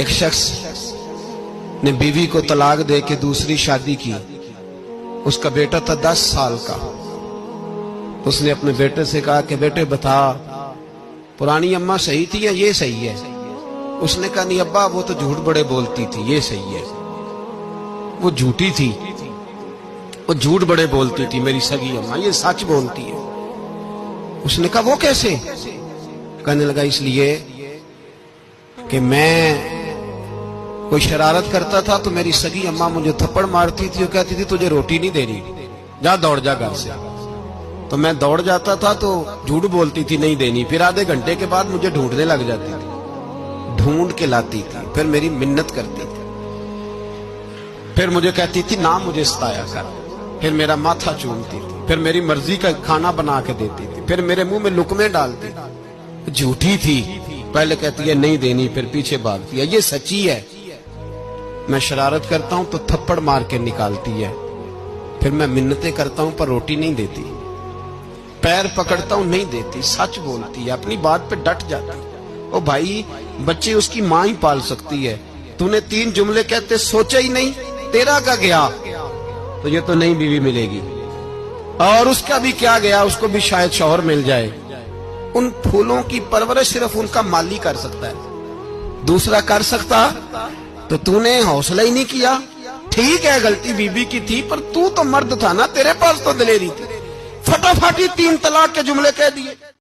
ایک شخص نے بیوی کو طلاق دے کے دوسری شادی کی. اس کا بیٹا تھا 10 سال کا. اس نے اپنے بیٹے سے کہا کہ بیٹے بتا پرانی اماں صحیح تھی یا یہ صحیح ہے؟ اس نے کہا نہیں ابا وہ تو جھوٹ بڑے بولتی تھی، یہ صحیح ہے. وہ جھوٹی تھی، وہ جھوٹ بڑے بولتی تھی میری سگی اماں، یہ سچ بولتی ہے. اس نے کہا وہ کیسے؟ کہنے لگا اس لیے کہ میں کوئی شرارت کرتا تھا تو میری سگی اماں مجھے تھپڑ مارتی تھی، وہ کہتی تھی تجھے روٹی نہیں دے رہی، جا دوڑ جا گھر سے. تو میں دوڑ جاتا تھا تو جھوٹ بولتی تھی نہیں دینی، پھر آدھے گھنٹے کے بعد مجھے ڈھونڈنے لگ جاتی تھی، ڈھونڈ کے لاتی تھی، پھر میری منت کرتی تھی، پھر مجھے کہتی تھی نہ مجھے ستایا کر، پھر میرا ماتھا چومتی تھی، پھر میری مرضی کا کھانا بنا کے دیتی تھی، پھر میرے منہ میں لقمے ڈالتی تھی. جھوٹی تھی، پہلے کہتی ہے نہیں دینی، پھر پیچھے بھاگتی ہے. یہ سچی ہے. میں شرارت کرتا ہوں تو تھپڑ مار کے نکالتی ہے، پھر میں منتیں کرتا ہوں پر روٹی نہیں دیتی، پیر پکڑتا ہوں نہیں دیتی. سچ بولتی ہے، اپنی بات پہ ڈٹ جاتی. او بھائی بچے اس کی ماں ہی پال سکتی ہے. تو نے 3 جملے کہتے سوچا ہی نہیں، تیرا کا گیا تو یہ تو نئی بیوی ملے گی، اور اس کا بھی کیا گیا، اس کو بھی شاید شوہر مل جائے. ان پھولوں کی پرورش صرف ان کا مالی کر سکتا ہے، دوسرا کر سکتا؟ تو نے حوصلہ ہی نہیں کیا. ٹھیک ہے غلطی بیوی کی تھی پر تو مرد تھا نا، تیرے پاس تو دلیری تھی. فٹافٹ 3 طلاق کے جملے کہہ دیے.